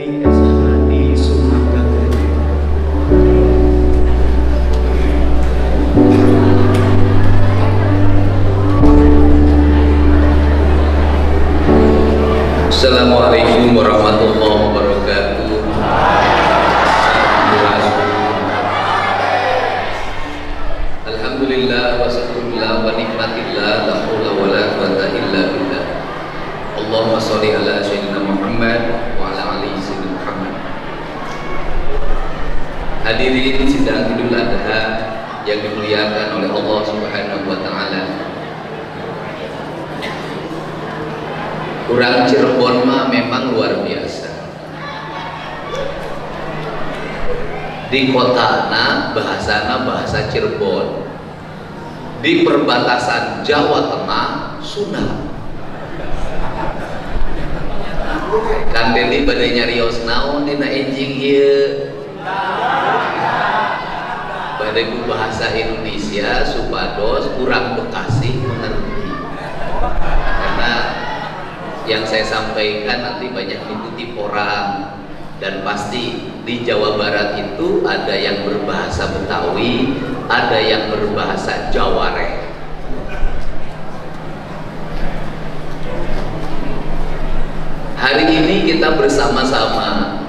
dari SMA di Sumatera. Assalamualaikum warahmatullahi wabarakatuh. Alhamdulillah wa syukurillah wa nikmatillah, la haula wa la quwwata illa billah. Allahumma sholli ala sayyidina Muhammad wa ala ali sayyidina Muhammad. Hadirin sidang Idul Adha yang dimuliakan oleh Allah Subhanahu wa taala. Kurang Cirebon mah memang luar biasa. Di kotana bahasana bahasa Cirebon, di perbatasan Jawa Tengah Sunda. Kang Deli badai nyarios naon dina enjing ieu? Badai ku bahasa Indonesia supados urang Bekasi mengerti. Karena yang saya sampaikan nanti banyak dikutip orang, dan pasti di Jawa Barat itu ada yang berbahasa Betawi, ada yang berbahasa Jawareh. Hari ini kita bersama-sama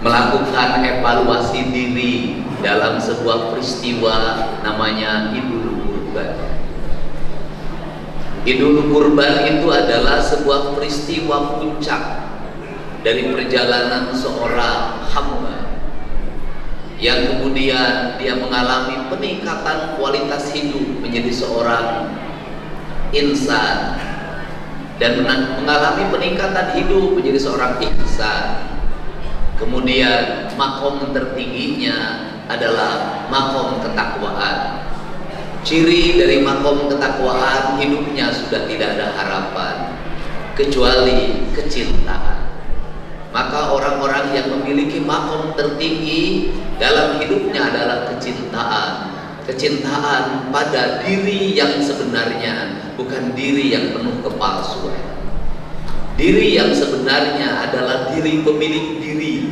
melakukan evaluasi diri dalam sebuah peristiwa namanya Idul Kurban. Idul Kurban itu adalah sebuah peristiwa puncak dari perjalanan seorang hamba yang kemudian dia mengalami peningkatan kualitas hidup menjadi seorang insan dan mengalami peningkatan hidup menjadi seorang ihsan. Kemudian makom tertingginya adalah makom ketakwaan. Ciri dari makom ketakwaan, hidupnya sudah tidak ada harapan kecuali kecintaan. Maka orang-orang yang memiliki makom tertinggi dalam hidupnya adalah kecintaan. Kecintaan pada diri yang sebenarnya, bukan diri yang penuh kepalsuan. Diri yang sebenarnya adalah diri pemilik diri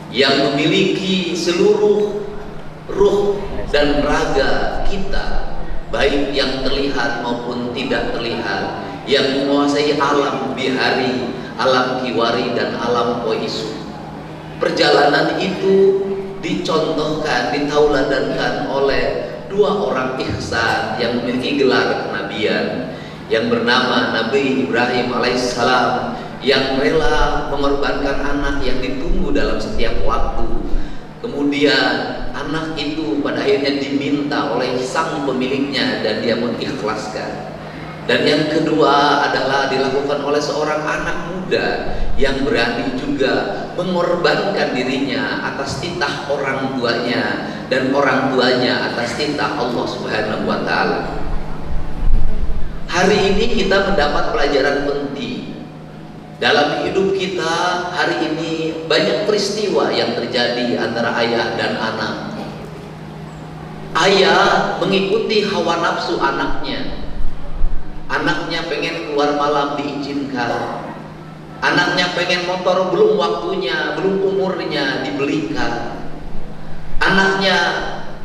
yang memiliki seluruh ruh dan raga kita, baik yang terlihat maupun tidak terlihat, yang menguasai alam bihari, alam kiwari, dan alam koisu. Perjalanan itu dicontohkan, ditauladankan oleh dua orang ihsan yang memiliki gelar kenabian, yang bernama Nabi Ibrahim alaihissalam, yang rela mengorbankan anak yang ditunggu dalam setiap waktu. Kemudian anak itu pada akhirnya diminta oleh sang pemiliknya dan dia mengikhlaskan. Dan yang kedua adalah dilakukan oleh seorang anak muda yang berani juga mengorbankan dirinya atas titah orang tuanya dan orang tuanya atas titah Allah Subhanahu wa taala. Hari ini kita mendapat pelajaran penting. Dalam hidup kita hari ini banyak peristiwa yang terjadi antara ayah dan anak. Ayah mengikuti hawa nafsu anaknya. Anaknya pengen keluar malam diizinkan. Anaknya pengen motor belum waktunya, belum umurnya dibelikan. Anaknya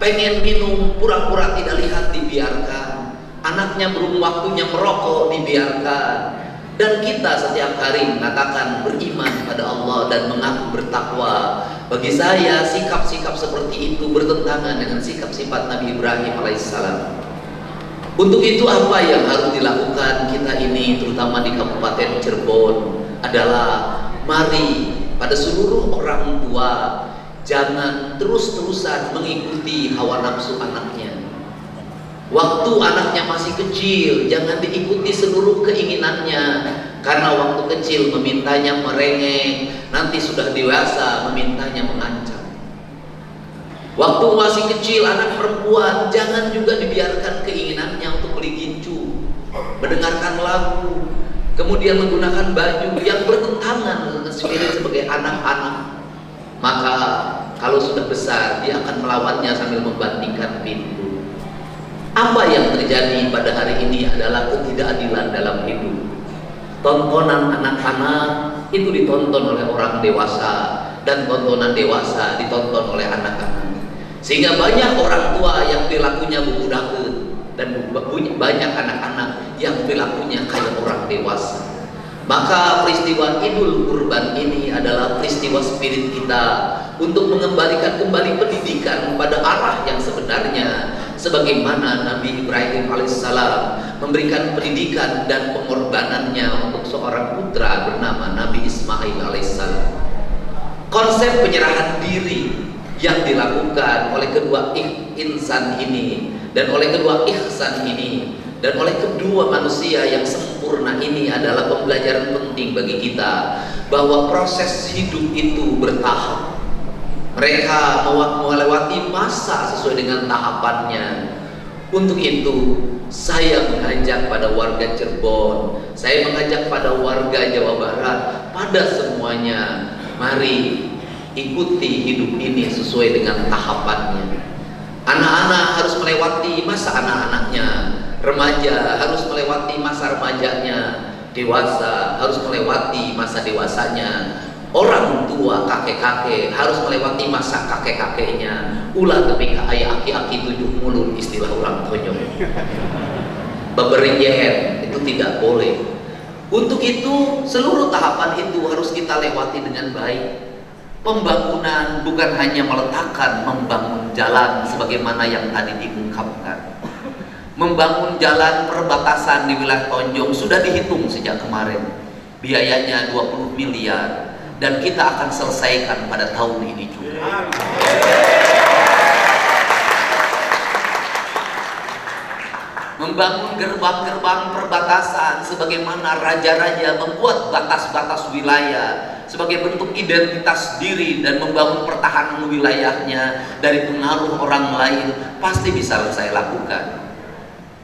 pengen minum pura-pura tidak lihat dibiarkan. Anaknya belum waktunya merokok dibiarkan. Dan kita setiap hari mengatakan beriman pada Allah dan mengaku bertakwa. Bagi saya sikap-sikap seperti itu bertentangan dengan sikap sifat Nabi Ibrahim alaihissalam. Untuk itu apa yang harus dilakukan kita ini, terutama di Kabupaten Cirebon, adalah mari pada seluruh orang tua jangan terus-terusan mengikuti hawa nafsu anaknya. Waktu anaknya masih kecil, jangan diikuti seluruh keinginannya. Karena waktu kecil memintanya merengek, nanti sudah dewasa memintanya mengancam. Waktu masih kecil anak perempuan, jangan juga dibiarkan keinginannya untuk beli gincu, mendengarkan lagu, kemudian menggunakan baju yang bertentangan dengan spirit sebagai anak-anak. Maka kalau sudah besar, dia akan melawannya sambil membantingkan pintu. Apa yang terjadi pada hari ini adalah ketidakadilan dalam hidup. Tontonan anak-anak itu ditonton oleh orang dewasa, dan tontonan dewasa ditonton oleh anak-anak. Sehingga banyak orang tua yang perilakunya bubudakeun, dan banyak anak-anak yang perilakunya kayak orang dewasa. Maka peristiwa Idul Kurban ini adalah peristiwa spirit kita untuk mengembalikan kembali pendidikan pada arah yang sebenarnya, sebagaimana Nabi Ibrahim alaihissalam memberikan pendidikan dan pengorbanannya untuk seorang putra bernama Nabi Ismail alaihissalam. Konsep penyerahan diri yang dilakukan oleh kedua insan ini dan oleh kedua ihsan ini dan oleh kedua manusia yang sempurna ini adalah pembelajaran penting bagi kita bahwa proses hidup itu bertahap. Mereka melewati masa sesuai dengan tahapannya. Untuk itu saya mengajak pada warga Cirebon, saya mengajak pada warga Jawa Barat, pada semuanya, mari ikuti hidup ini sesuai dengan tahapannya. Anak-anak harus melewati masa anak-anaknya, remaja harus melewati masa remajanya, dewasa harus melewati masa dewasanya, orang tua kakek-kakek harus melewati masa kakek-kakeknya. Ulah ketika ayah aki-aki 7 mulut, istilah orang tonyong. Beberien itu tidak boleh. Untuk itu seluruh tahapan itu harus kita lewati dengan baik. Pembangunan bukan hanya meletakkan membangun jalan sebagaimana yang tadi diungkapkan. Membangun jalan perbatasan di wilayah Tonjong sudah dihitung sejak kemarin. Biayanya 20 miliar dan kita akan selesaikan pada tahun ini juga. Membangun gerbang-gerbang perbatasan sebagaimana raja-raja membuat batas-batas wilayah sebagai bentuk identitas diri dan membangun pertahanan wilayahnya dari pengaruh orang lain, pasti bisa saya lakukan.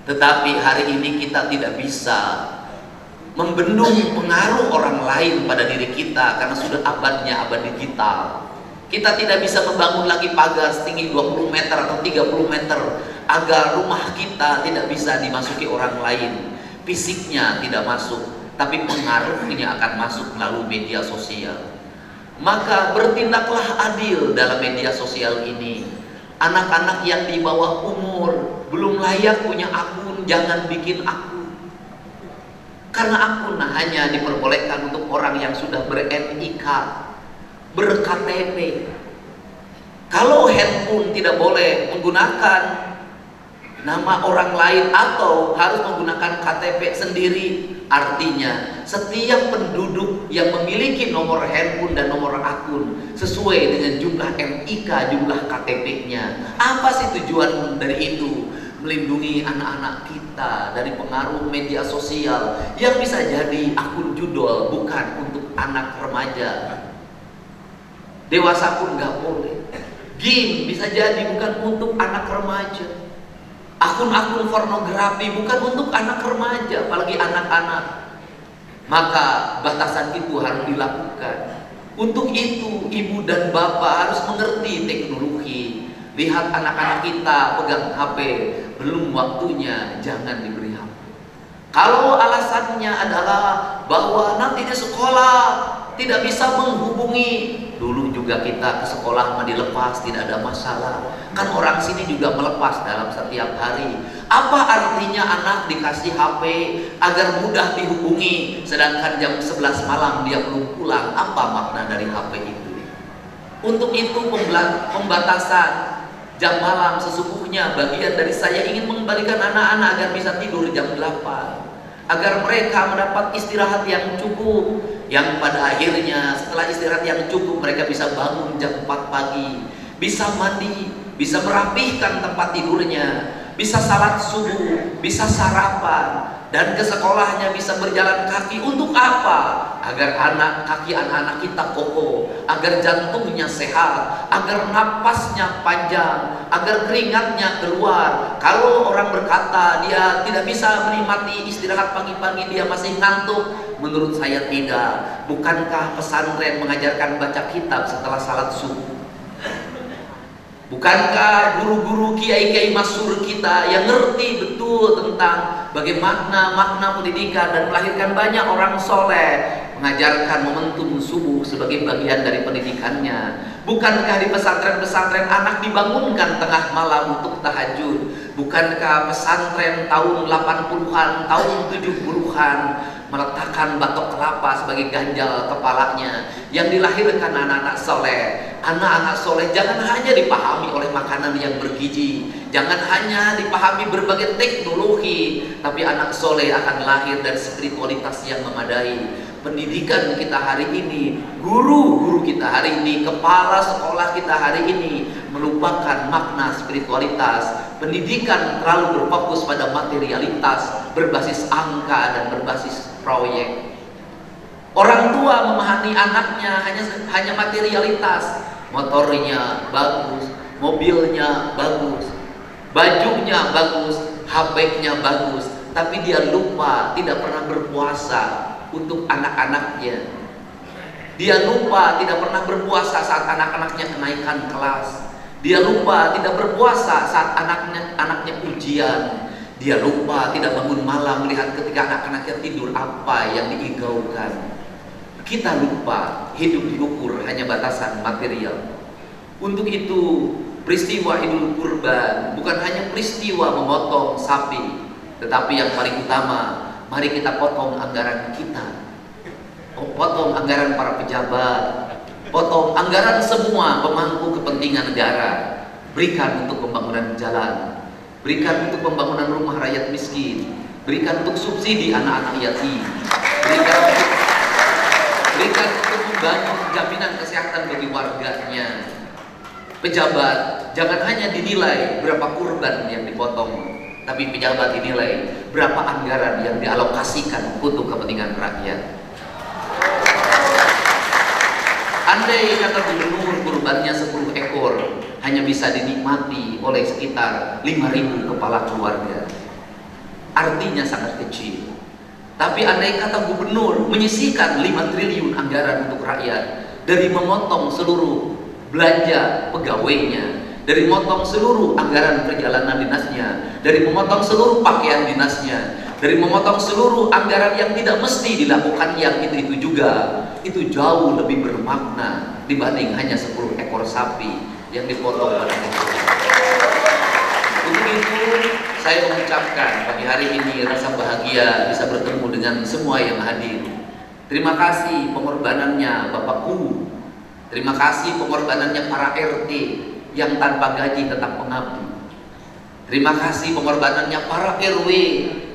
Tetapi hari ini kita tidak bisa membendung pengaruh orang lain pada diri kita karena sudah abadnya abad digital. Kita tidak bisa membangun lagi pagar setinggi 20 meter atau 30 meter agar rumah kita tidak bisa dimasuki orang lain. Fisiknya tidak masuk, tapi pengaruhnya akan masuk melalui media sosial. Maka bertindaklah adil dalam media sosial ini. Anak-anak yang di bawah umur belum layak punya akun, jangan bikin akun. Karena akun hanya diperbolehkan untuk orang yang sudah ber-NIK, ber-KTP. Kalau handphone tidak boleh menggunakan nama orang lain atau harus menggunakan KTP sendiri, artinya setiap penduduk yang memiliki nomor handphone dan nomor akun sesuai dengan jumlah NIK, jumlah KTP-nya. Apa sih tujuan dari itu? Melindungi anak-anak kita dari pengaruh media sosial yang bisa jadi akun judul, bukan untuk anak remaja. Dewasa pun nggak boleh. Game bisa jadi bukan untuk anak remaja. Akun-akun pornografi bukan untuk anak remaja, apalagi anak-anak. Maka batasan itu harus dilakukan. Untuk itu ibu dan bapak harus mengerti teknologi. Lihat anak-anak kita pegang HP, belum waktunya, jangan diberi HP. Kalau alasannya adalah bahwa nanti di sekolah tidak bisa menghubungi, dulu juga kita ke sekolah dilepas, tidak ada masalah. Kan orang sini juga melepas dalam setiap hari. Apa artinya anak dikasih HP agar mudah dihubungi, sedangkan jam 11 malam dia belum pulang? Apa makna dari HP itu? Untuk itu pembatasan jam malam sesungguhnya bagian dari saya ingin mengembalikan anak-anak agar bisa tidur jam 8, agar mereka mendapat istirahat yang cukup, yang pada akhirnya setelah istirahat yang cukup mereka bisa bangun jam 4 pagi, bisa mandi, bisa merapihkan tempat tidurnya, bisa salat subuh, bisa sarapan, dan ke sekolahnya bisa berjalan kaki. Untuk apa? Agar kaki anak-anak kita kokoh, agar jantungnya sehat, agar napasnya panjang, agar keringatnya keluar. Kalau orang berkata dia tidak bisa menikmati istirahat pagi-pagi, dia masih ngantuk, menurut saya tidak. Bukankah pesantren mengajarkan baca kitab setelah salat subuh? Bukankah guru-guru kiai-kiai masyhur kita yang ngerti betul tentang bagaimana makna pendidikan dan melahirkan banyak orang soleh mengajarkan momentum subuh sebagai bagian dari pendidikannya? Bukankah di pesantren-pesantren anak dibangunkan tengah malam untuk tahajud? Bukankah pesantren tahun 80-an, tahun 70-an meletakkan batok kelapa sebagai ganjal kepalanya? Yang dilahirkan anak-anak soleh. Anak-anak soleh jangan hanya dipahami oleh makanan yang bergizi, jangan hanya dipahami berbagai teknologi, tapi anak soleh akan lahir dari spiritualitas yang memadai. Pendidikan kita hari ini, guru-guru kita hari ini, kepala sekolah kita hari ini melupakan makna spiritualitas. Pendidikan terlalu berfokus pada materialitas, berbasis angka dan berbasis proyek. Orang tua memahami anaknya hanya materialitas, motornya bagus, mobilnya bagus, bajunya bagus, HP-nya bagus, tapi dia lupa tidak pernah berpuasa untuk anak-anaknya. Dia lupa tidak pernah berpuasa saat anak-anaknya kenaikan kelas. Dia lupa tidak berpuasa saat anaknya ujian. Dia lupa tidak bangun malam melihat ketika anak-anaknya tidur apa yang diigaukan. Kita lupa hidup diukur hanya batasan material. Untuk itu peristiwa Idul Kurban bukan hanya peristiwa memotong sapi, tetapi yang paling utama, mari kita potong anggaran kita, potong anggaran para pejabat, potong anggaran semua pemangku kepentingan negara. Berikan untuk pembangunan jalan, berikan untuk pembangunan rumah rakyat miskin, berikan untuk subsidi anak-anak yatim, berikan untuk membangun jaminan kesehatan bagi warganya. Pejabat jangan hanya dinilai berapa kurban yang dipotong, tapi pejabat dinilai berapa anggaran yang dialokasikan untuk kepentingan rakyat. Andai kata gubernur kurbannya 10 ekor hanya bisa dinikmati oleh sekitar 5.000 kepala keluarga, artinya sangat kecil. Tapi andai kata gubernur menyisihkan 5 triliun anggaran untuk rakyat, dari memotong seluruh belanja pegawainya, dari memotong seluruh anggaran perjalanan dinasnya, dari memotong seluruh pakaian dinasnya, dari memotong seluruh anggaran yang tidak mesti dilakukan yang itu juga, itu jauh lebih bermakna dibanding hanya 10 ekor sapi yang dipotong pada hari itu. Untuk itu saya mengucapkan pagi hari ini rasa bahagia bisa bertemu dengan semua yang hadir. Terima kasih pengorbanannya Bapak Guru, terima kasih pengorbanannya para RT yang tanpa gaji tetap mengabdi. Terima kasih pengorbanannya para RW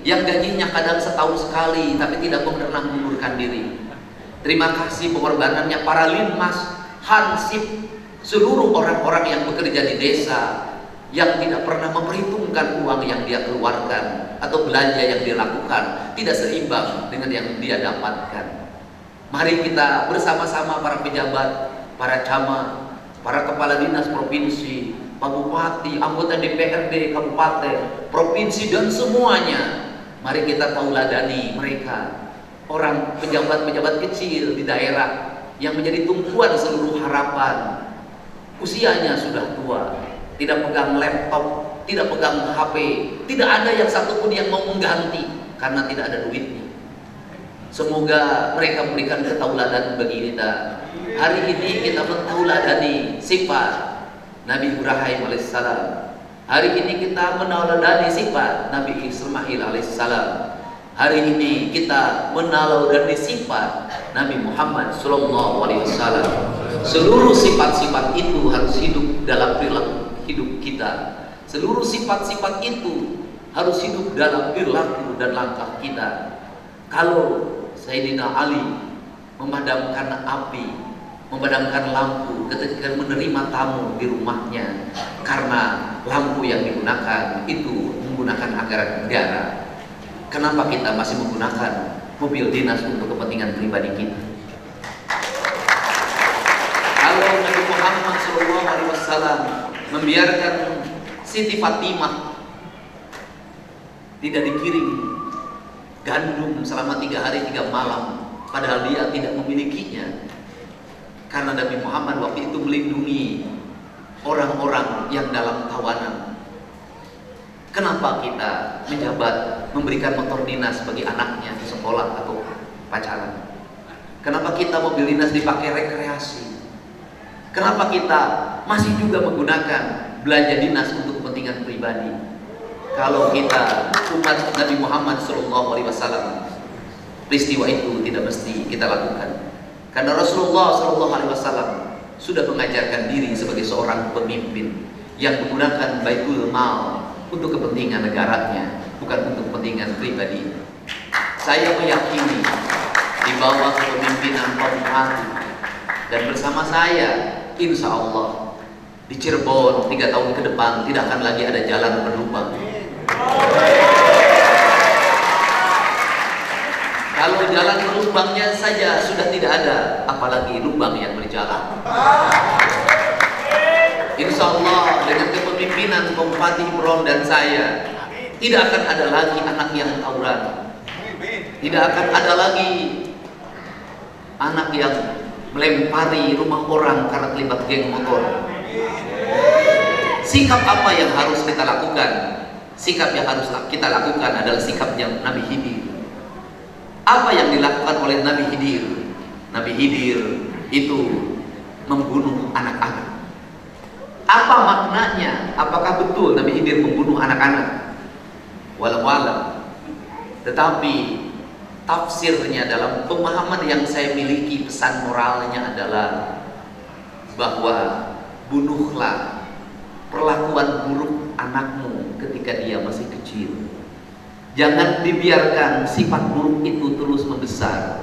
yang gajinya kadang setahun sekali tapi tidak pernah mengundurkan diri. Terima kasih pengorbanannya para linmas, hansip, seluruh orang-orang yang bekerja di desa yang tidak pernah memperhitungkan uang yang dia keluarkan atau belanja yang dia lakukan tidak seimbang dengan yang dia dapatkan. Mari kita bersama-sama para pejabat, para camat, para kepala dinas provinsi, Pak Bupati, anggota DPRD kabupaten, provinsi dan semuanya, mari kita tauladani mereka, orang pejabat-pejabat kecil di daerah yang menjadi tumpuan seluruh harapan. Usianya sudah tua, tidak pegang laptop, tidak pegang HP, tidak ada yang satupun yang mau mengganti karena tidak ada duitnya. Semoga mereka memberikan ketauladan bagi kita. Hari ini kita mentauladani sifat Nabi Ibrahim alaihissalam. Hari ini kita menauladani sifat Nabi Ismail alaihissalam. Hari ini kita menauladani sifat Nabi Muhammad sallallahu alaihi wasallam. Seluruh sifat-sifat itu harus hidup dalam perilaku hidup kita. Seluruh sifat-sifat itu harus hidup dalam perilaku dan langkah kita. Kalau Sayyidina Ali memadamkan api, memadamkan lampu ketika menerima tamu di rumahnya karena lampu yang digunakan itu menggunakan anggaran negara, kenapa kita masih menggunakan mobil dinas untuk kepentingan pribadi kita? Kalau Nabi Muhammad SAW membiarkan Siti Fatimah tidak dikirim gandum selama 3 hari 3 malam, padahal dia tidak memilikinya, karena Nabi Muhammad waktu itu melindungi orang-orang yang dalam tawanan. Kenapa kita menjabat memberikan motor dinas bagi anaknya di sekolah atau pacaran? Kenapa kita mobil dinas dipakai rekreasi? Kenapa kita masih juga menggunakan belanja dinas untuk kepentingan pribadi? Kalau kita umat Nabi Muhammad SAW, peristiwa itu tidak mesti kita lakukan. Karena Rasulullah SAW sudah mengajarkan diri sebagai seorang pemimpin yang menggunakan baitul mal untuk kepentingan negaranya, bukan untuk kepentingan pribadi. Saya meyakini di bawah kepemimpinan Pak Bupati dan bersama saya, insya Allah di Cirebon 3 tahun ke depan tidak akan lagi ada jalan berlubang. Kalau jalan berlubangnya saja sudah tidak ada, apalagi lubang yang berjalan. Insya Allah dengan kepemimpinan Bupati Imron dan saya, tidak akan ada lagi anak yang tawuran, tidak akan ada lagi anak yang melempari rumah orang karena terlibat geng motor. Sikap apa yang harus kita lakukan? Sikap yang harus kita lakukan adalah sikap yang Nabi Khidir. Apa yang dilakukan oleh Nabi Khidir? Nabi Khidir itu membunuh anak-anak. Apa maknanya? Apakah betul Nabi Khidir membunuh anak-anak? Walau alam. Tetapi tafsirnya dalam pemahaman yang saya miliki, pesan moralnya adalah bahwa bunuhlah perlakuan buruk anakmu ketika dia masih kecil. Jangan dibiarkan sifat buruk itu terus membesar,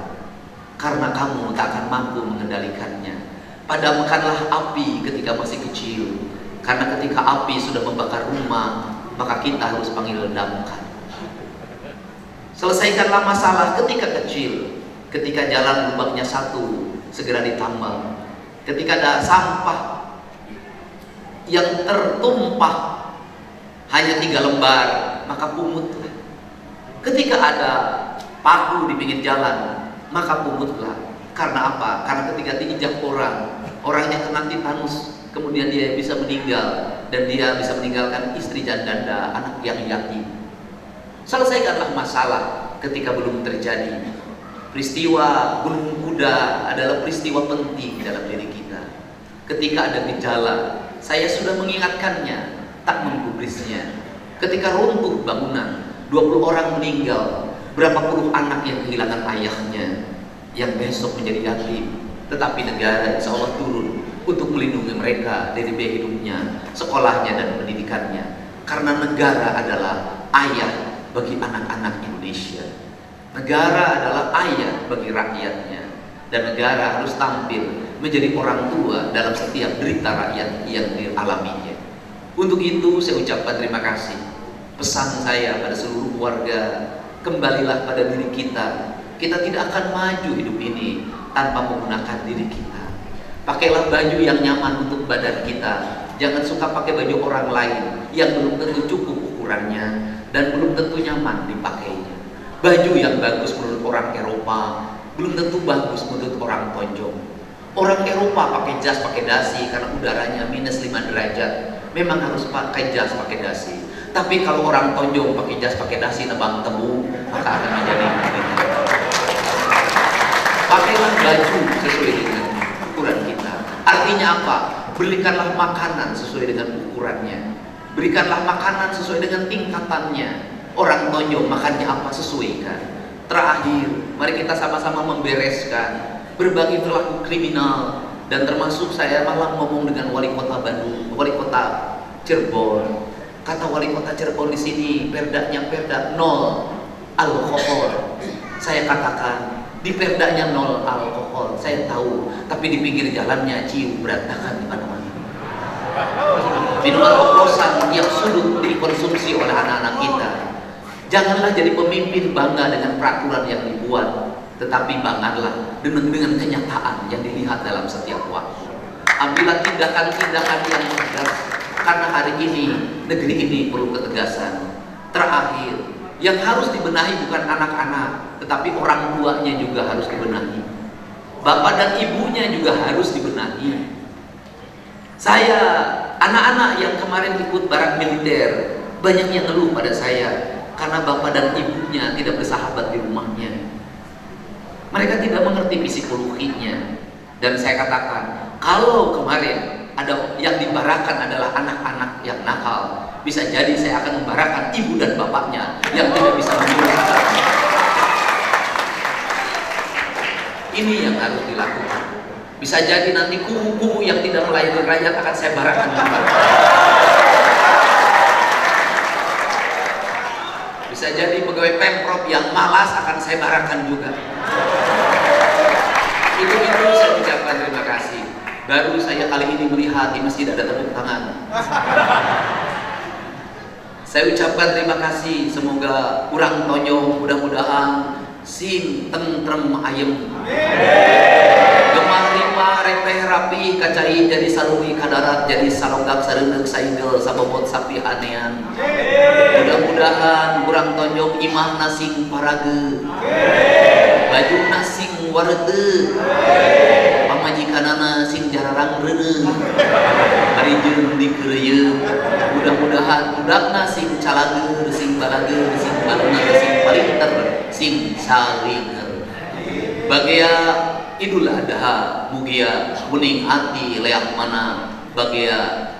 karena kamu tak akan mampu mengendalikannya. Padamkanlah api ketika masih kecil, karena ketika api sudah membakar rumah, maka kita harus panggil damkar. Selesaikanlah masalah ketika kecil. Ketika jalan lubangnya satu, segera ditambal. Ketika ada sampah yang tertumpah hanya 3 lembar, maka pungutlah. Ketika ada paku di pinggir jalan, maka pungutlah. Karena apa? Karena ketika diinjak orang, orangnya kena titanus, kemudian dia bisa meninggal, dan dia bisa meninggalkan istri dan janda, anak yang yatim. Selesaikanlah masalah ketika belum terjadi. Peristiwa Gunung Kuda adalah peristiwa penting dalam diri kita. Ketika ada gejala, saya sudah mengingatkannya, tak menggubrisnya. Ketika runtuh bangunan, 20 orang meninggal, berapa puluh anak yang kehilangan ayahnya, yang besok menjadi yatim. Tetapi negara insya Allah turun untuk melindungi mereka dari biaya hidupnya, sekolahnya dan pendidikannya. Karena negara adalah ayah bagi anak-anak Indonesia. Negara adalah ayah bagi rakyatnya, dan negara harus tampil menjadi orang tua dalam setiap derita rakyat yang dialaminya. Untuk itu saya ucapkan terima kasih. Pesan saya pada seluruh warga, kembalilah pada diri kita. Kita tidak akan maju hidup ini tanpa menggunakan diri kita. Pakailah baju yang nyaman untuk badan kita. Jangan suka pakai baju orang lain yang belum tentu cukup ukurannya dan belum tentu nyaman dipakainya. Baju yang bagus menurut orang Eropa belum tentu bagus menurut orang Tonjong. Orang Eropa pakai jas, pakai dasi karena udaranya minus 5 derajat. Memang harus pakai jas, pakai dasi. Tapi kalau orang Tonjong pakai jas, pakai dasi, nebang tebu, maka akan menjadi menderita. Pakailah baju sesuai dengan ukuran kita. Artinya apa? Berikanlah makanan sesuai dengan ukurannya. Berikanlah makanan sesuai dengan tingkatannya. Orang Tonjong makannya apa? Sesuaikan. Terakhir, mari kita sama-sama membereskan berbagai perilaku kriminal. Dan termasuk saya malah ngomong dengan wali kota Bandung, wali kota Cirebon. Kata wali kota Cirebon di sini, perdanya perda 0 alkohol. Saya katakan, di perdanya 0 alkohol. Saya tahu, tapi di pinggir jalannya cium berantakan di mana-mana. Minuman oplosan yang sudah dikonsumsi oleh anak-anak kita. Janganlah jadi pemimpin bangga dengan peraturan yang dibuat, tetapi banggalah dengan kenyataan yang dilihat dalam setiap waktu. Ambillah tindakan-tindakan yang tegas, karena hari ini negeri ini perlu ketegasan. Terakhir, yang harus dibenahi bukan anak-anak, tetapi orang tuanya juga harus dibenahi. Bapak dan ibunya juga harus dibenahi. Saya, anak-anak yang kemarin ikut barak militer, banyak yang ngeluh pada saya karena bapak dan ibunya tidak bersahabat di rumahnya. Mereka tidak mengerti psikologinya. Dan saya katakan, kalau kemarin ada yang dibarakan adalah anak-anak yang nakal, bisa jadi saya akan membarakan ibu dan bapaknya yang tidak bisa menurut. Ini yang harus dilakukan. Bisa jadi nanti kubu-kubu yang tidak melayani rakyat akan saya barakan juga. Bisa jadi pegawai Pemprov yang malas akan saya barakan juga. Itu saya ucapkan terima kasih. Baru saya kali ini melihat di masjid ada tepuk tangan. Saya ucapkan terima kasih. Semoga kurang tonyong, mudah-mudahan sing tentrem ayem. Gemah lima repeh rapi kacai jadi salui kadarat jadi salonggak sareundeuk saigel sabobot sapi hanean. Mudah-mudahan kurang tonyong imah nasing parage. Baju nasing warede. Pamajikanana sing jararang reuneuh. Ari jeung dikeureuyeum. Mudah-mudahan budakna sing calageur, sing balageur, sing baluna, sing palinter, sing salinger. Bagia Idul Adha mugia kuning hati leak mana bagia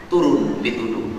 turun dituduh.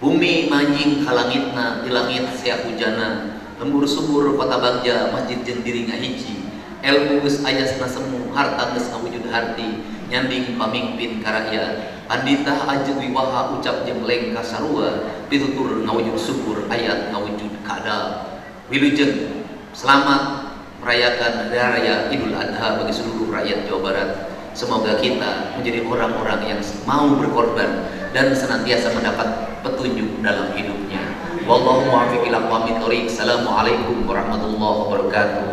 Bumi manjing kalangitna di langit sia hujana. Lembur subur kota Bagja masjid jeung diri ngahiji. Ilmu geus ayasna semu harta geus ngawujud harti nyanding pamimpin karaya. Pandita ajeng wiwaha ucap jeung lengka sarua pitutur ngawujud syukur ayat ngawujud kada. Wilujeng selamat merayakan Hari Raya Idul Adha bagi seluruh rakyat Jawa Barat. Semoga kita menjadi orang-orang yang mau berkorban dan senantiasa mendapat petunjuk dalam hidupnya. Wallahu muwaffiq ila aqwamit thoriq. Assalamualaikum warahmatullahi wabarakatuh.